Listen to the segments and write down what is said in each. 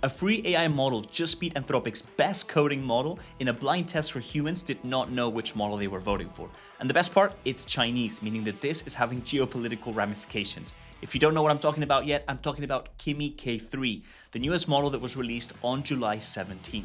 A free AI model just beat Anthropic's best coding model in a blind test where humans did not know which model they were voting for. And the best part, it's Chinese, meaning that this is having geopolitical ramifications. If you don't know what I'm talking about yet, I'm talking about Kimi K3, the newest model that was released on July 17th.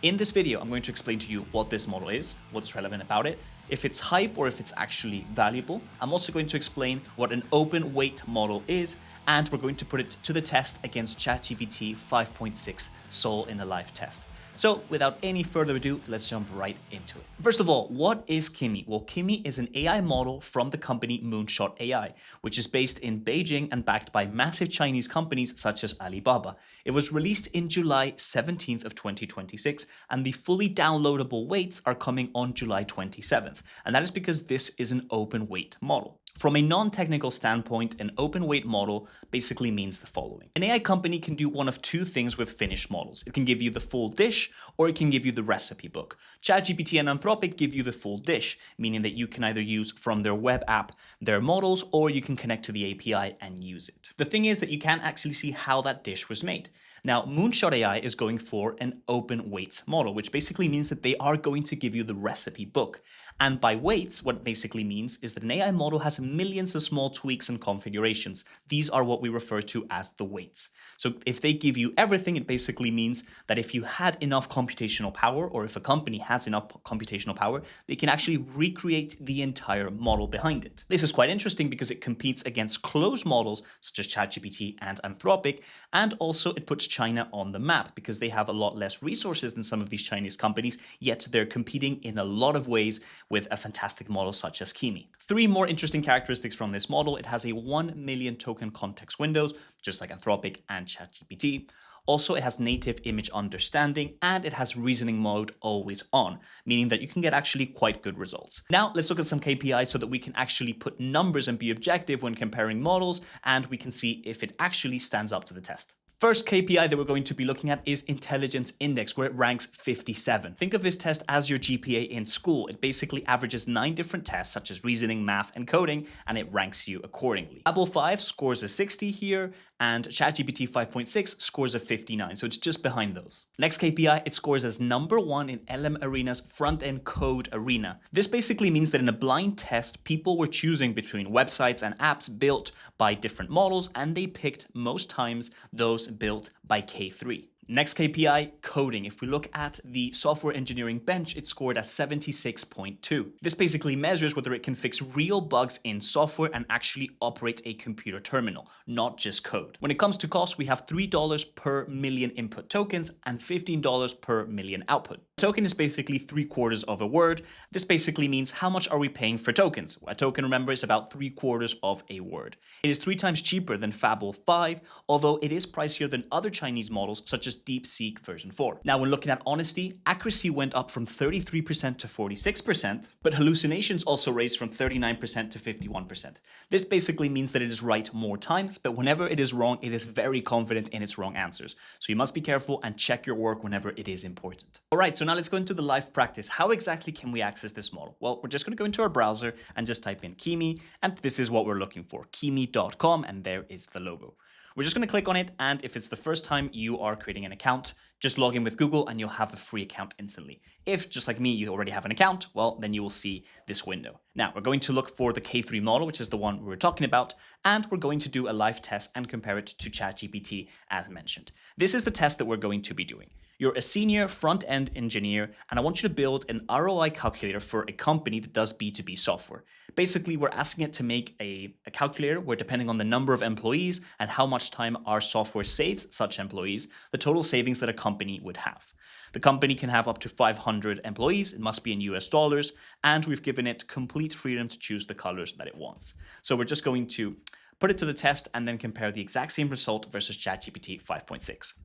In this video, I'm going to explain to you what this model is, what's relevant about it, if it's hype or if it's actually valuable. I'm also going to explain what an open weight model is, and we're going to put it to the test against ChatGPT 5.6 Sol in a live test. So without any further ado, let's jump right into it. First of all, what is Kimi? Well, Kimi is an AI model from the company Moonshot AI, which is based in Beijing and backed by massive Chinese companies such as Alibaba. It was released in July 17th of 2026, and the fully downloadable weights are coming on July 27th. And that is because this is an open weight model. From a non-technical standpoint, an open weight model basically means the following. An AI company can do one of two things with finished models. It can give you the full dish, or it can give you the recipe book. ChatGPT and Anthropic give you the full dish, meaning that you can either use from their web app their models, or you can connect to the API and use it. The thing is that you can't actually see how that dish was made. Now, Moonshot AI is going for an open weights model, which basically means that they are going to give you the recipe book. And by weights, what it basically means is that an AI model has millions of small tweaks and configurations. These are what we refer to as the weights. So if they give you everything, it basically means that if you had enough computational power, or if a company has enough computational power, they can actually recreate the entire model behind it. This is quite interesting because it competes against closed models such as ChatGPT and Anthropic, and also it puts China on the map because they have a lot less resources than some of these Chinese companies, yet they're competing in a lot of ways with a fantastic model such as Kimi. Three more interesting characteristics from this model. It has a 1 million token context windows, just like Anthropic and ChatGPT. Also, it has native image understanding, and it has reasoning mode always on, meaning that you can get actually quite good results. Now, let's look at some KPIs so that we can actually put numbers and be objective when comparing models, and we can see if it actually stands up to the test. First KPI that we're going to be looking at is Intelligence Index, where it ranks 57. Think of this test as your GPA in school. It basically averages 9 different tests, such as reasoning, math, and coding, and it ranks you accordingly. Babel 5 scores a 60 here, and ChatGPT 5.6 scores a 59, so it's just behind those. Next KPI, it scores as #1 in LM Arena's front-end code arena. This basically means that in a blind test, people were choosing between websites and apps built by different models, and they picked most times those built by K3. Next KPI, coding. If we look at the software engineering bench, it scored at 76.2. This basically measures whether it can fix real bugs in software and actually operate a computer terminal, not just code. When it comes to cost, we have $3 per million input tokens and $15 per million output. A token is basically 3/4 of a word. This basically means how much are we paying for tokens? A token, remember, is about 3/4 of a word. It is 3 times cheaper than Fable 5, although it is pricier than other Chinese models such as DeepSeek version 4. Now, when looking at honesty, accuracy went up from 33% to 46%, but hallucinations also raised from 39% to 51%. This basically means that it is right more times, but whenever it is wrong, it is very confident in its wrong answers. So you must be careful and check your work whenever it is important. All right, so now let's go into the live practice. How exactly can we access this model? Well, we're just going to go into our browser and just type in Kimi, and this is what we're looking for, kimi.com, and there is the logo. We're just going to click on it, and if it's the first time you are creating an account, just log in with Google and you'll have a free account instantly. If, just like me, you already have an account, well, then you will see this window. Now, we're going to look for the K3 model, which is the one we were talking about, and we're going to do a live test and compare it to ChatGPT as mentioned. This is the test that we're going to be doing. You're a senior front-end engineer, and I want you to build an ROI calculator for a company that does B2B software. Basically, we're asking it to make a calculator where, depending on the number of employees and how much time our software saves such employees, the total savings that a company would have. The company can have up to 500 employees, it must be in US dollars, and we've given it complete freedom to choose the colors that it wants. So we're just going to put it to the test and then compare the exact same result versus ChatGPT 5.6.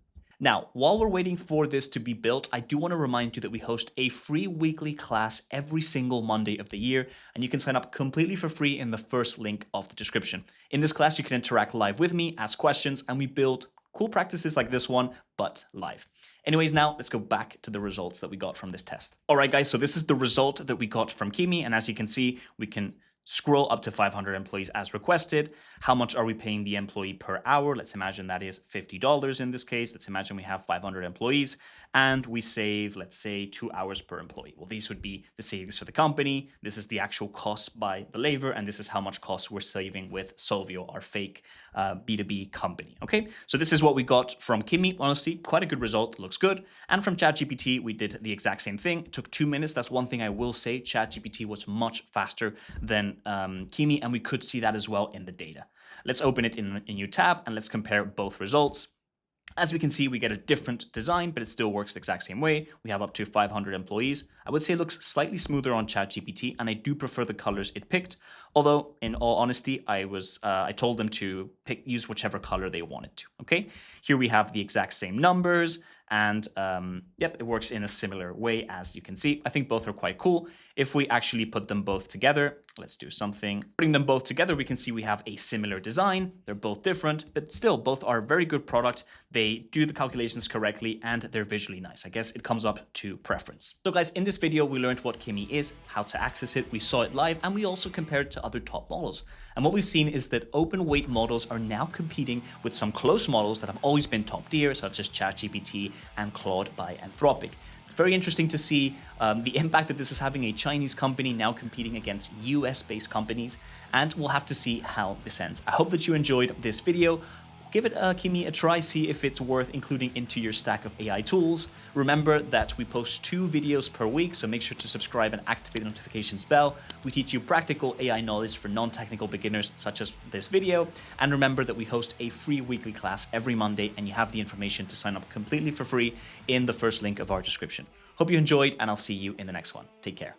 Now, while we're waiting for this to be built, I do want to remind you that we host a free weekly class every single Monday of the year, and you can sign up completely for free in the first link of the description. In this class, you can interact live with me, ask questions, and we build cool practices like this one, but live. Anyways, now let's go back to the results that we got from this test. All right, guys, so this is the result that we got from Kimi, and as you can see, we can Scroll up to 500 employees as requested. How much are we paying the employee per hour? Let's imagine that is $50 in this case. Let's imagine we have 500 employees and we save, let's say, 2 hours per employee. Well, these would be the savings for the company. This is the actual cost by Believer, and this is how much cost we're saving with Solvio, our fake B2B company. Okay, so this is what we got from Kimi. Honestly, quite a good result. Looks good. And from ChatGPT, we did the exact same thing. It took 2 minutes. That's one thing I will say. ChatGPT was much faster than Kimi, and we could see that as well in the data. Let's open it in a new tab and let's compare both results. As we can see, we get a different design, but it still works the exact same way. We have up to 500 employees. I would say it looks slightly smoother on ChatGPT, and I do prefer the colors it picked. Although, in all honesty, I told them to use whichever color they wanted to. Okay, here we have the exact same numbers, and yep, it works in a similar way as you can see. I think both are quite cool. If we actually put them both together, let's do something. Putting them both together, we can see we have a similar design. They're both different, but still both are very good product. They do the calculations correctly and they're visually nice. I guess it comes up to preference. So guys, in this video, we learned what Kimi is, how to access it. We saw it live, and we also compared it to other top models. And what we've seen is that open weight models are now competing with some close models that have always been top tier, such as ChatGPT and Claude by Anthropic. It's very interesting to see the impact that this is having, a Chinese company now competing against US-based companies, and we'll have to see how this ends. I hope that you enjoyed this video. Give it Kimi a try, see if it's worth including into your stack of AI tools. Remember that we post 2 videos per week, so make sure to subscribe and activate the notifications bell. We teach you practical AI knowledge for non-technical beginners, such as this video. And remember that we host a free weekly class every Monday, and you have the information to sign up completely for free in the first link of our description. Hope you enjoyed, and I'll see you in the next one. Take care.